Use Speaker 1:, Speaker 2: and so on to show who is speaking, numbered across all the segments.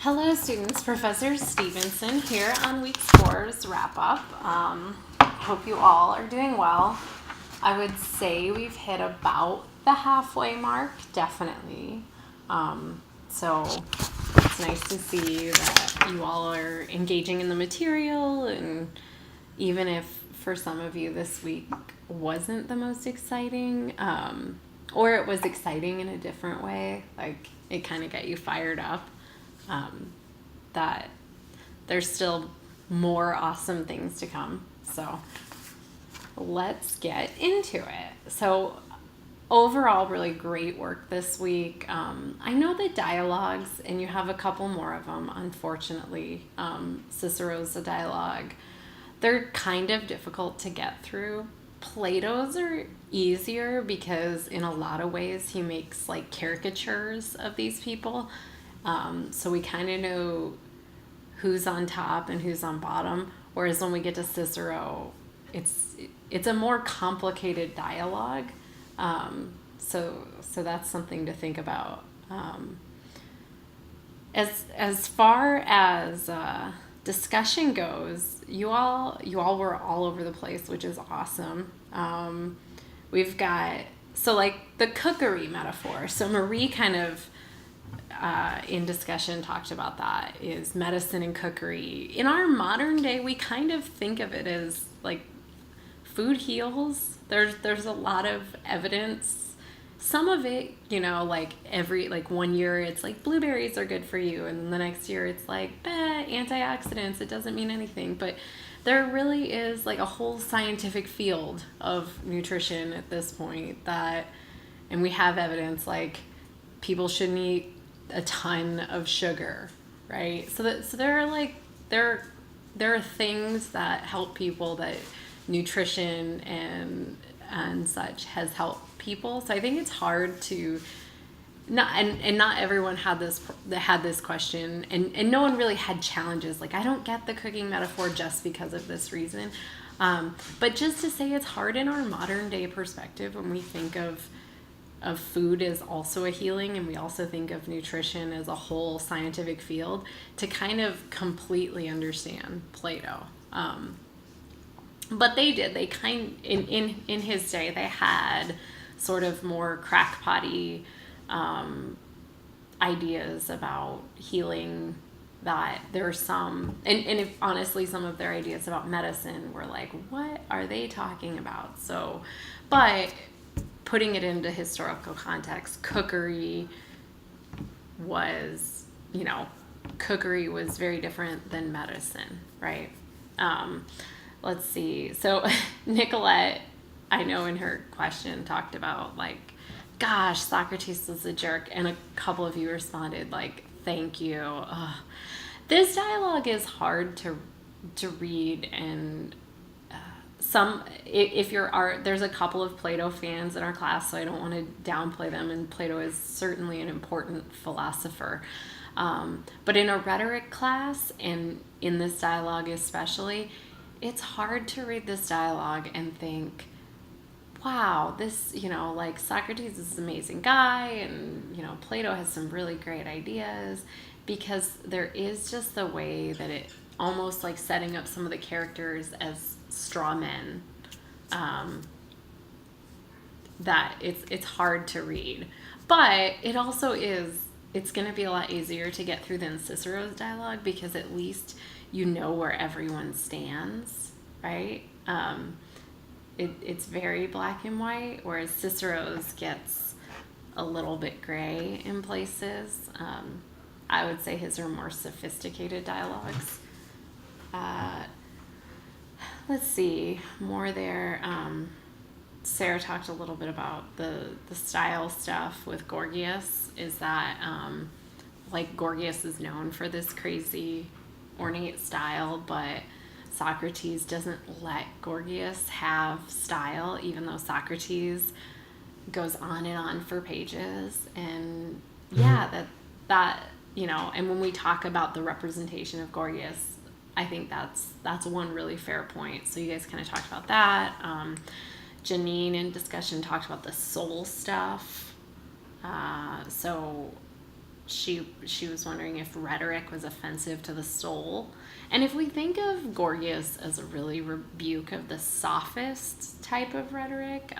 Speaker 1: Hello students, Professor Stevenson here on week 4's wrap up. Hope you all are doing well. I would say we've hit about the halfway mark, definitely. So it's nice to see that you all are engaging in the material, and even if for some of you this week wasn't the most exciting, or it was exciting in a different way, like it kind of got you fired up. That there's still more awesome things to come. So let's get into it. So overall, really great work this week. I know the dialogues, and you have a couple more of them, unfortunately. Cicero's a dialogue. They're kind of difficult to get through. Plato's are easier because in a lot of ways he makes like caricatures of these people. So we kind of know who's on top and who's on bottom. Whereas when we get to Cicero, it's a more complicated dialogue. So that's something to think about. As far as discussion goes, you all were all over the place, which is awesome. We've got like the cookery metaphor. So Marie kind of in discussion talked about that, is medicine and cookery. In our modern day, we kind of think of it as like food heals. There's a lot of evidence. Some of it, like like 1 year it's like blueberries are good for you, and the next year it's like antioxidants, it doesn't mean anything. But there really is like a whole scientific field of nutrition at this point and we have evidence like people shouldn't eat a ton of sugar, right? So there are like there are things that help people, that nutrition and such has helped people. So I think it's hard to not everyone had this question, and no one really had challenges like, I don't get the cooking metaphor just because of this reason. But just to say, it's hard in our modern day perspective when we think of food as also a healing, and we also think of nutrition as a whole scientific field, to kind of completely understand Plato. But they did. They in his day, they had sort of more crackpotty ideas about healing, that there are some, and if honestly some of their ideas about medicine were like, what are they talking about? So, but putting it into historical context, cookery was very different than medicine, right? Let's see. So Nicolette, I know in her question talked about like, gosh, Socrates was a jerk, and a couple of you responded like, thank you. This dialogue is hard to read, and there's a couple of Plato fans in our class, so I don't want to downplay them, and Plato is certainly an important philosopher. But in a rhetoric class, and in this dialogue especially, it's hard to read this dialogue and think, wow, this, like Socrates is an amazing guy, and, Plato has some really great ideas, because there is just the way that it almost like setting up some of the characters as straw men, that it's hard to read. But it also it's going to be a lot easier to get through than Cicero's dialogue, because at least you know where everyone stands, right? It's very black and white, whereas Cicero's gets a little bit gray in places. I would say his are more sophisticated dialogues. Let's see, more there. Sarah talked a little bit about the style stuff with Gorgias, is that like Gorgias is known for this crazy ornate style, but Socrates doesn't let Gorgias have style, even though Socrates goes on and on for pages. And yeah, that and when we talk about the representation of Gorgias, I think that's one really fair point. So you guys kind of talked about that. Janine in discussion talked about the soul stuff. So she was wondering if rhetoric was offensive to the soul. And if we think of Gorgias as a really rebuke of the sophist type of rhetoric,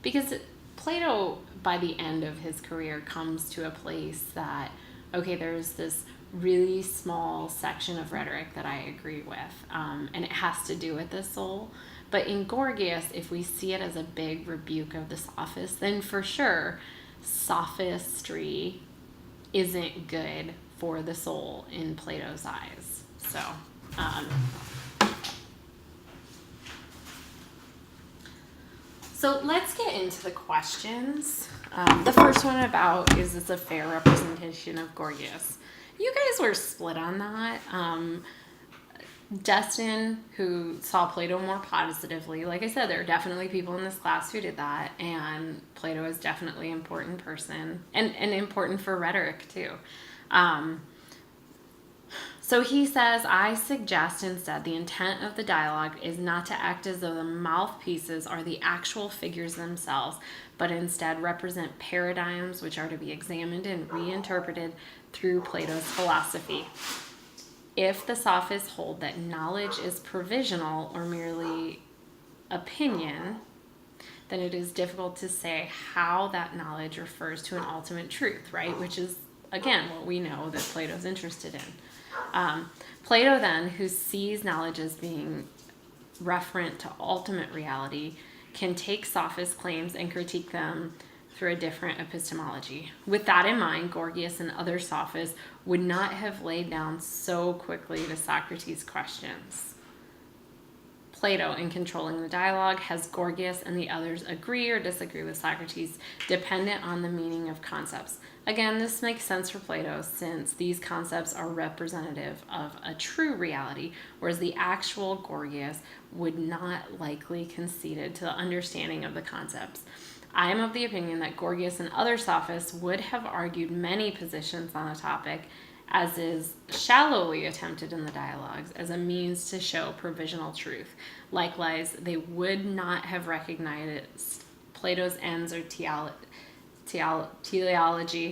Speaker 1: because Plato, by the end of his career, comes to a place that, okay, there's this really small section of rhetoric that I agree with, and it has to do with the soul. But in Gorgias, if we see it as a big rebuke of the sophists, then for sure, sophistry isn't good for the soul in Plato's eyes. So let's get into the questions. The first one about, is this a fair representation of Gorgias? You guys were split on that. Destin, who saw Plato more positively, like I said, there are definitely people in this class who did that, and Plato is definitely an important person, and important for rhetoric too. So he says, I suggest instead the intent of the dialogue is not to act as though the mouthpieces are the actual figures themselves, but instead represent paradigms which are to be examined and reinterpreted through Plato's philosophy. If the sophists hold that knowledge is provisional or merely opinion, then it is difficult to say how that knowledge refers to an ultimate truth, right? Which is, again, what we know that Plato's interested in. Plato then, who sees knowledge as being referent to ultimate reality, can take sophist claims and critique them through a different epistemology. With that in mind, Gorgias and other sophists would not have laid down so quickly to Socrates' questions. Plato, in controlling the dialogue, has Gorgias and the others agree or disagree with Socrates, dependent on the meaning of concepts. Again, this makes sense for Plato since these concepts are representative of a true reality, whereas the actual Gorgias would not likely concede to the understanding of the concepts. I am of the opinion that Gorgias and other sophists would have argued many positions on a topic, as is shallowly attempted in the dialogues, as a means to show provisional truth. Likewise, they would not have recognized Plato's ends or teleology.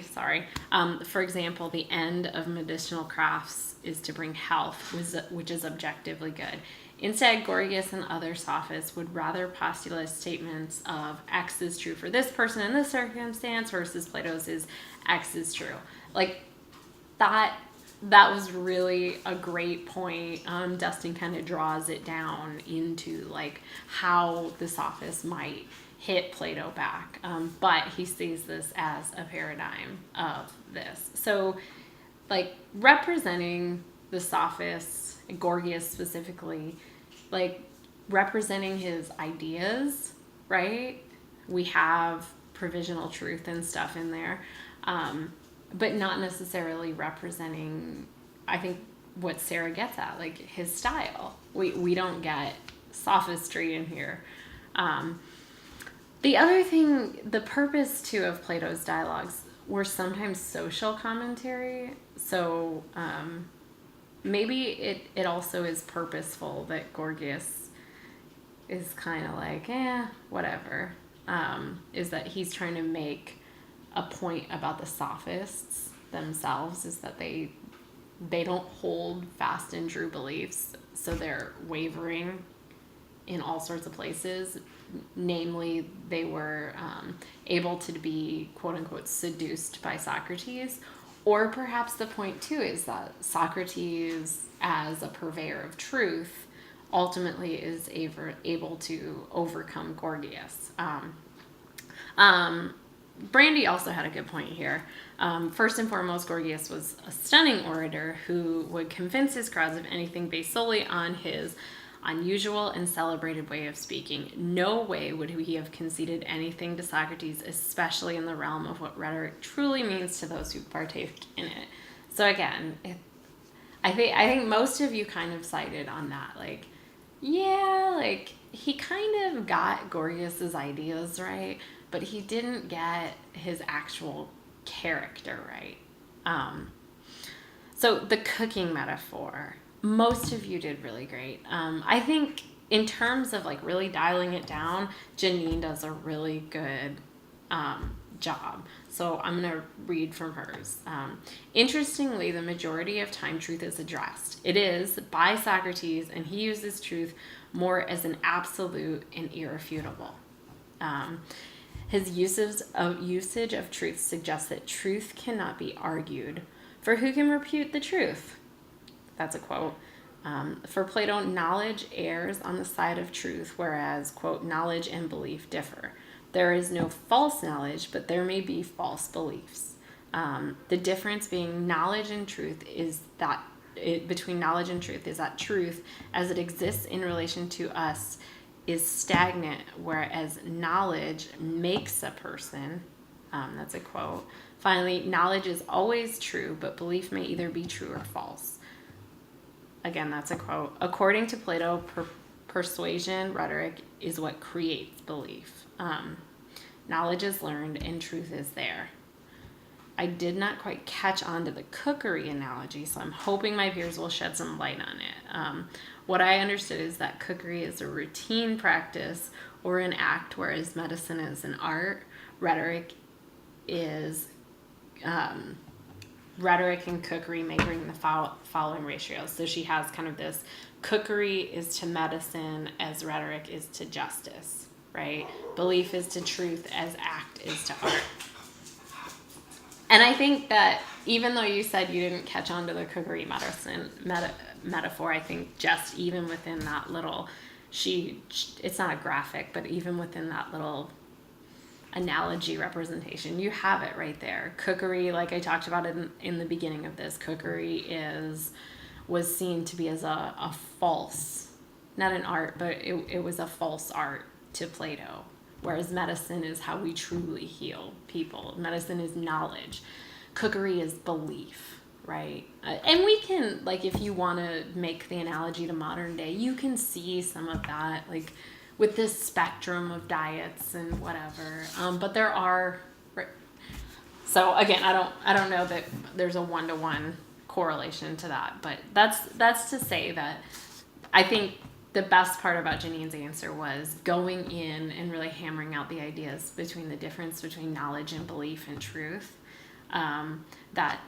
Speaker 1: For example, the end of medicinal crafts is to bring health, which is objectively good. Instead, Gorgias and other sophists would rather postulate statements of X is true for this person in this circumstance versus Plato's is X is true. Like, that was really a great point. Dustin kind of draws it down into like how the sophists might hit Plato back, but he sees this as a paradigm of this. So, like, representing the sophists, Gorgias specifically, like representing his ideas, right? We have provisional truth and stuff in there, but not necessarily representing, I think, what Sarah gets at, like his style. We don't get sophistry in here. The other thing, the purpose too of Plato's dialogues were sometimes social commentary. So maybe it also is purposeful that Gorgias is kind of like, whatever. Is that he's trying to make a point about the sophists themselves, is that they don't hold fast and true beliefs, so they're wavering in all sorts of places. Namely, they were able to be, quote unquote, seduced by Socrates. Or perhaps the point too is that Socrates, as a purveyor of truth, ultimately is able to overcome Gorgias. Brandy also had a good point here. First and foremost, Gorgias was a stunning orator who would convince his crowds of anything based solely on his unusual and celebrated way of speaking. No way would he have conceded anything to Socrates, especially in the realm of what rhetoric truly means to those who partake in it. So again, I think most of you kind of sided on that. Like, yeah, like he kind of got Gorgias's ideas right, but he didn't get his actual character right. So the cooking metaphor, most of you did really great. I think in terms of like really dialing it down, Janine does a really good job. So I'm going to read from hers. Interestingly, the majority of time truth is addressed. It is by Socrates, and he uses truth more as an absolute and irrefutable. His usage of truth suggests that truth cannot be argued. For who can refute the truth? That's a quote. For Plato, knowledge errs on the side of truth, whereas, quote, knowledge and belief differ. There is no false knowledge, but there may be false beliefs. The difference being knowledge and truth is that between knowledge and truth is that truth, as it exists in relation to us, is stagnant, whereas knowledge makes a person. That's a quote. Finally, knowledge is always true, but belief may either be true or false. Again, that's a quote. According to Plato, persuasion, rhetoric, is what creates belief. Knowledge is learned and truth is there. I did not quite catch on to the cookery analogy, so I'm hoping my peers will shed some light on it. What I understood is that cookery is a routine practice or an act, whereas medicine is an art. Rhetoric and cookery may bring the following ratios. So she has kind of this: cookery is to medicine as rhetoric is to justice, right? Belief is to truth as act is to art. And I think that even though you said you didn't catch on to the cookery medicine metaphor, I think just even within that little, it's not a graphic, but even within that little analogy representation, you have it right there. Cookery, like I talked about in the beginning of this, cookery was seen to be as a false, not an art, but it was a false art to Plato. Whereas medicine is how we truly heal people. Medicine is knowledge. Cookery is belief, right? And we can, like, if you want to make the analogy to modern day, you can see some of that, like, with this spectrum of diets and whatever. But there are, so again, I don't know that there's a one-to-one correlation to that, but that's to say that I think the best part about Janine's answer was going in and really hammering out the ideas between the difference between knowledge and belief and truth. That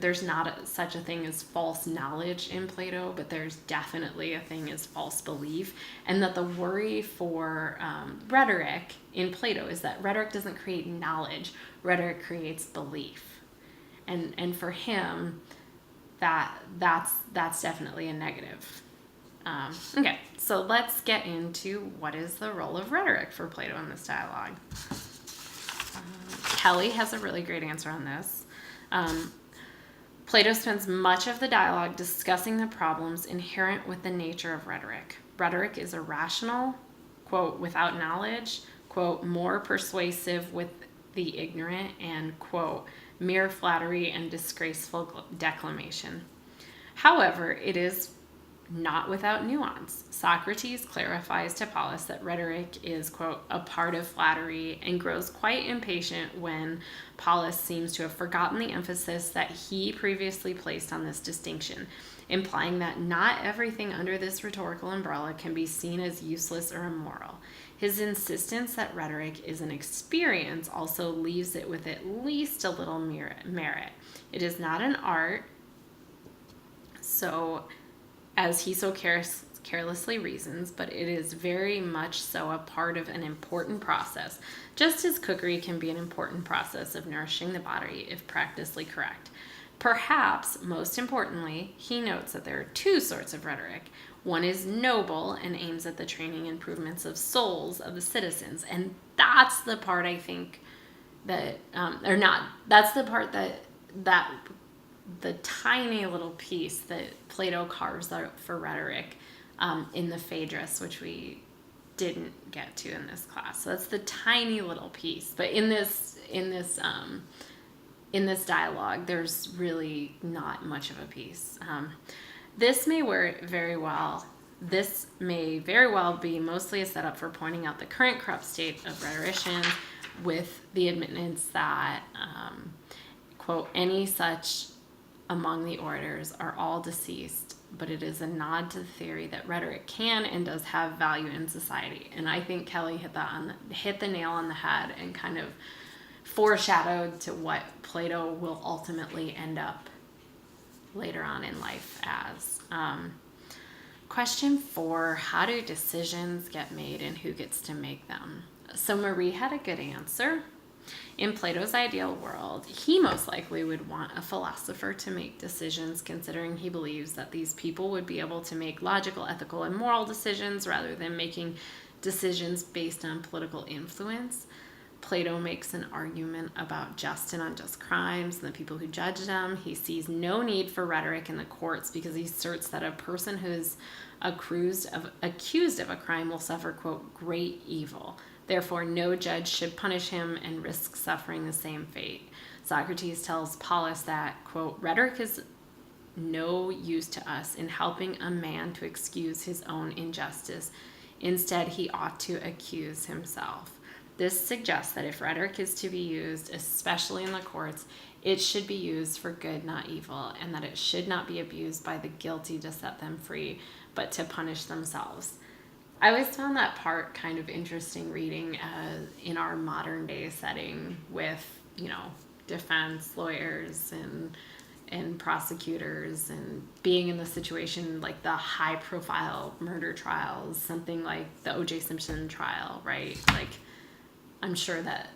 Speaker 1: there's not such a thing as false knowledge in Plato, but there's definitely a thing as false belief. And that the worry for rhetoric in Plato is that rhetoric doesn't create knowledge, rhetoric creates belief. And for him, that's definitely a negative. Okay, so let's get into what is the role of rhetoric for Plato in this dialogue. Kelly has a really great answer on this. Plato spends much of the dialogue discussing the problems inherent with the nature of rhetoric. Rhetoric is irrational, quote, without knowledge, quote, more persuasive with the ignorant, and, quote, mere flattery and disgraceful declamation. However, it is not without nuance. Socrates clarifies to Polus that rhetoric is, quote, a part of flattery, and grows quite impatient when Polus seems to have forgotten the emphasis that he previously placed on this distinction, implying that not everything under this rhetorical umbrella can be seen as useless or immoral. His insistence that rhetoric is an experience also leaves it with at least a little merit. It is not an art, so as he so carelessly reasons, but it is very much so a part of an important process, just as cookery can be an important process of nourishing the body if practically correct. Perhaps, most importantly, he notes that there are two sorts of rhetoric. One is noble and aims at the training and improvements of souls of the citizens, and that's the part I think that, that's the part that the tiny little piece that Plato carves out for rhetoric in the Phaedrus, which we didn't get to in this class. So that's the tiny little piece. But in this dialogue, there's really not much of a piece. This may very well be mostly a setup for pointing out the current corrupt state of rhetoricians, with the admittance that, quote, any such among the orators are all deceased, but it is a nod to the theory that rhetoric can and does have value in society. And I think Kelly hit the nail on the head and kind of foreshadowed to what Plato will ultimately end up later on in life as. Question 4, how do decisions get made and who gets to make them? So Marie had a good answer. In Plato's ideal world, he most likely would want a philosopher to make decisions, considering he believes that these people would be able to make logical, ethical, and moral decisions rather than making decisions based on political influence. Plato makes an argument about just and unjust crimes and the people who judge them. He sees no need for rhetoric in the courts because he asserts that a person who is accused of a crime will suffer, quote, great evil. Therefore, no judge should punish him and risk suffering the same fate. Socrates tells Polus that, quote, rhetoric is no use to us in helping a man to excuse his own injustice. Instead, he ought to accuse himself. This suggests that if rhetoric is to be used, especially in the courts, it should be used for good, not evil, and that it should not be abused by the guilty to set them free, but to punish themselves. I always found that part kind of interesting reading in our modern day setting with, defense lawyers and prosecutors and being in the situation like the high profile murder trials, something like the O.J. Simpson trial, right? Like, I'm sure that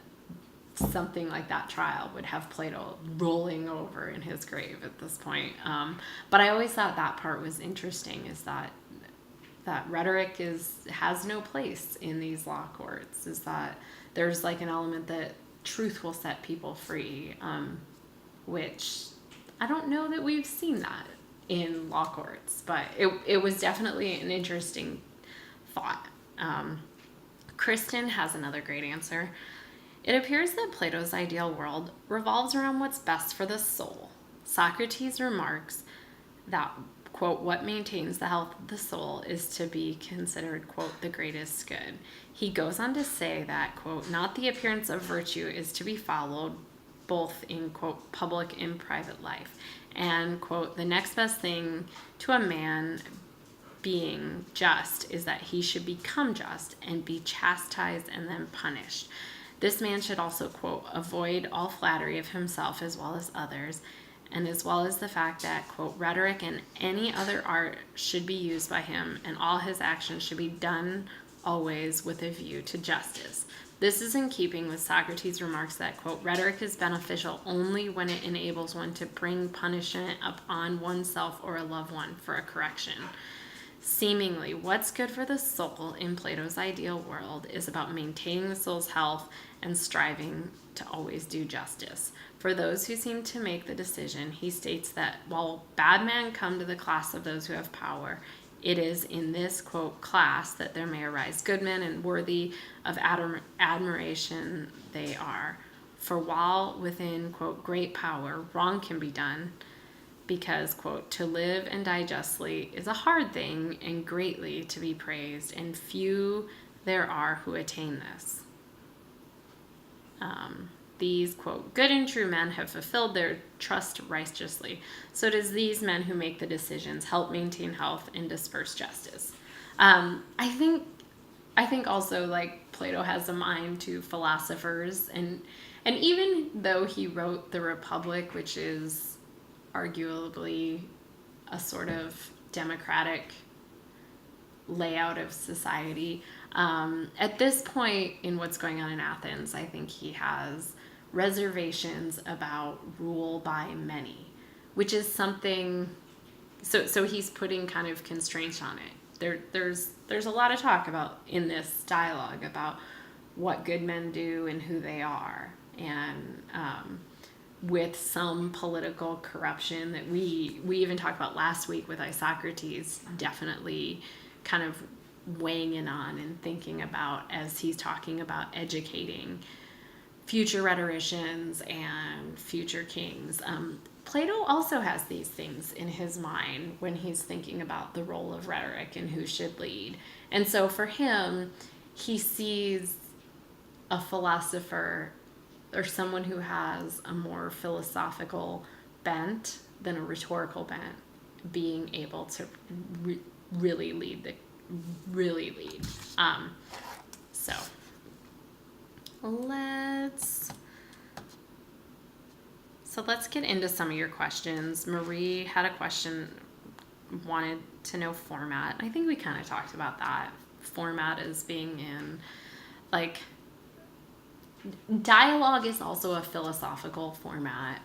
Speaker 1: something like that trial would have Plato rolling over in his grave at this point. But I always thought that part was interesting, is that rhetoric has no place in these law courts, is that there's like an element that truth will set people free, which I don't know that we've seen that in law courts, but it was definitely an interesting thought. Kristen has another great answer. It appears that Plato's ideal world revolves around what's best for the soul. Socrates remarks that, quote, what maintains the health of the soul is to be considered, quote, the greatest good. He goes on to say that, quote, not the appearance of virtue is to be followed both in, quote, public and private life. And, quote, the next best thing to a man being just is that he should become just and be chastised and then punished. This man should also, quote, avoid all flattery of himself as well as others, and as well as the fact that, quote, rhetoric and any other art should be used by him, and all his actions should be done always with a view to justice. This is in keeping with Socrates' remarks that, quote, rhetoric is beneficial only when it enables one to bring punishment upon oneself or a loved one for a correction. Seemingly, what's good for the soul in Plato's ideal world is about maintaining the soul's health and striving to always do justice. For those who seem to make the decision, he states that while bad men come to the class of those who have power, it is in this, quote, class that there may arise good men, and worthy of admiration they are. For while within, quote, great power, wrong can be done, because, quote, to live and die justly is a hard thing and greatly to be praised, and few there are who attain this. These, quote, good and true men have fulfilled their trust righteously. So does these men who make the decisions help maintain health and disperse justice. I think also, like, Plato has a mind to philosophers, and even though he wrote the Republic, which is arguably a sort of democratic layout of society, at this point in what's going on in Athens, I think he has reservations about rule by many, which is something, so he's putting kind of constraints on it. There's a lot of talk about in this dialogue about what good men do and who they are, and with some political corruption that we even talked about last week with Isocrates definitely kind of weighing in on and thinking about as he's talking about educating future rhetoricians and future kings. Plato also has these things in his mind when he's thinking about the role of rhetoric and who should lead. And so for him, he sees a philosopher or someone who has a more philosophical bent than a rhetorical bent being able to really lead. So let's So let's get into some of your questions. Marie had a question, wanted to know format. I think we kind of talked about that. Format as being in, like, dialogue is also a philosophical format,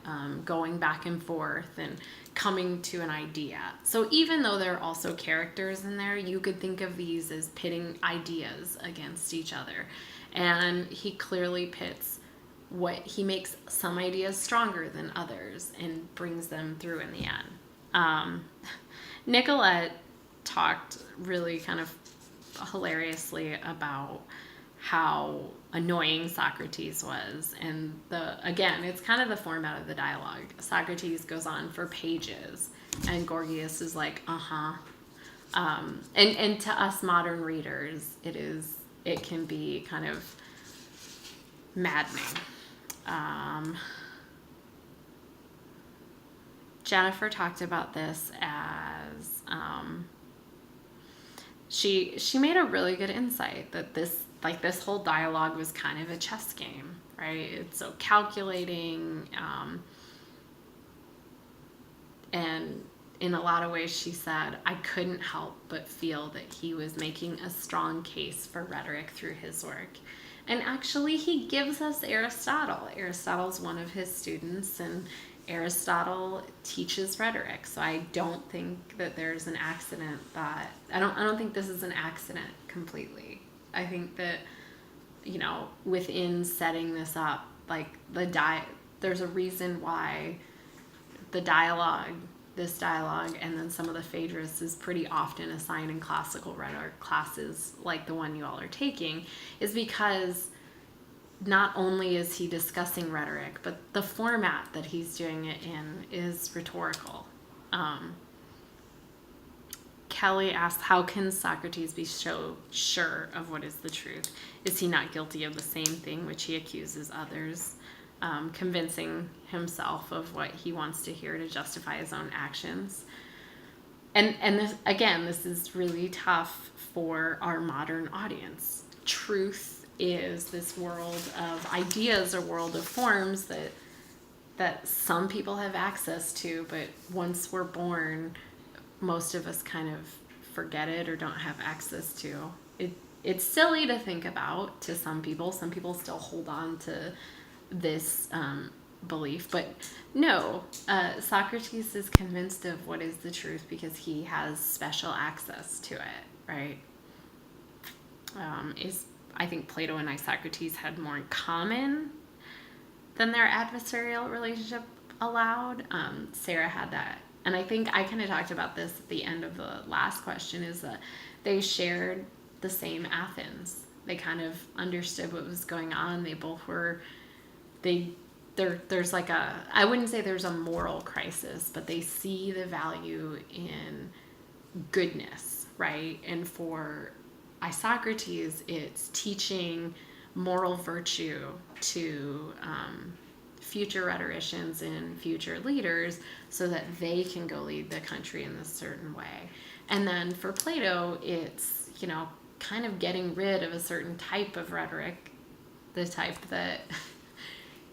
Speaker 1: going back and forth and coming to an idea. So even though there are also characters in there, you could think of these as pitting ideas against each other. And he clearly pits he makes some ideas stronger than others and brings them through in the end. Nicolette talked really kind of hilariously about how annoying Socrates was. And again, it's kind of the format of the dialogue. Socrates goes on for pages and Gorgias is like, and to us modern readers, it can be kind of maddening. Jennifer talked about this as she made a really good insight that this whole dialogue was kind of a chess game, right? It's so calculating, and in a lot of ways she said, I couldn't help but feel that he was making a strong case for rhetoric through his work. And actually he gives us Aristotle. Aristotle's one of his students, and Aristotle teaches rhetoric. So I don't think that there's an accident that I don't think this is an accident completely. I think that, within setting this up, like there's a reason why this dialogue, and then some of the Phaedrus is pretty often assigned in classical rhetoric classes like the one you all are taking, is because not only is he discussing rhetoric, but the format that he's doing it in is rhetorical. Kelly asks, how can Socrates be so sure of what is the truth? Is he not guilty of the same thing which he accuses others, convincing himself of what he wants to hear to justify his own actions? And this is really tough for our modern audience. Truth is this world of ideas, or world of forms that some people have access to, but once we're born, most of us kind of forget it or don't have access to. It's silly to think about to some people. Some people still hold on to this belief, but no, Socrates is convinced of what is the truth because he has special access to it, right? I think Plato and Isocrates had more in common than their adversarial relationship allowed. Sarah had that. And I think I kind of talked about this at the end of the last question, is that they shared the same Athens. They kind of understood what was going on. They both were, there's like I wouldn't say there's a moral crisis, but they see the value in goodness, right? And for Isocrates, it's teaching moral virtue to future rhetoricians and future leaders so that they can go lead the country in this certain way. And then for Plato, it's, kind of getting rid of a certain type of rhetoric, the type that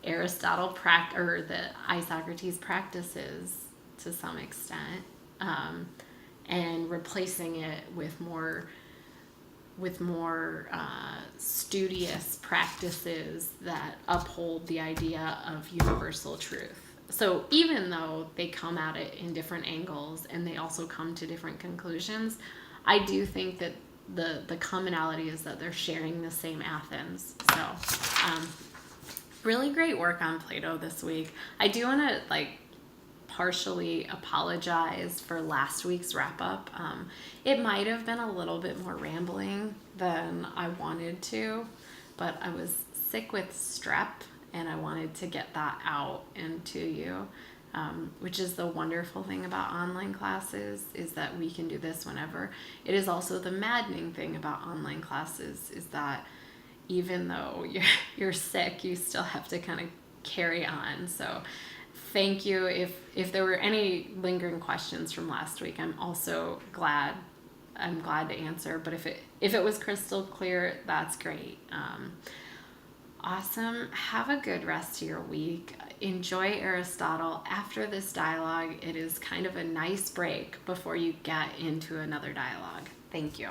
Speaker 1: Aristotle or that Isocrates practices to some extent, and replacing it with more studious practices that uphold the idea of universal truth. So even though they come at it in different angles and they also come to different conclusions, I do think that the commonality is that they're sharing the same Athens. So really great work on Plato this week. I do want to partially apologize for last week's wrap up. It might have been a little bit more rambling than I wanted to, but I was sick with strep and I wanted to get that out and to you, which is the wonderful thing about online classes, is that we can do this whenever. It is also the maddening thing about online classes, is that even though you're sick, you still have to kind of carry on. So thank you. If there were any lingering questions from last week, I'm glad to answer. But if it was crystal clear, that's great. Awesome. Have a good rest of your week. enjoy Aristotle. After this dialogue, it is kind of a nice break before you get into another dialogue. Thank you.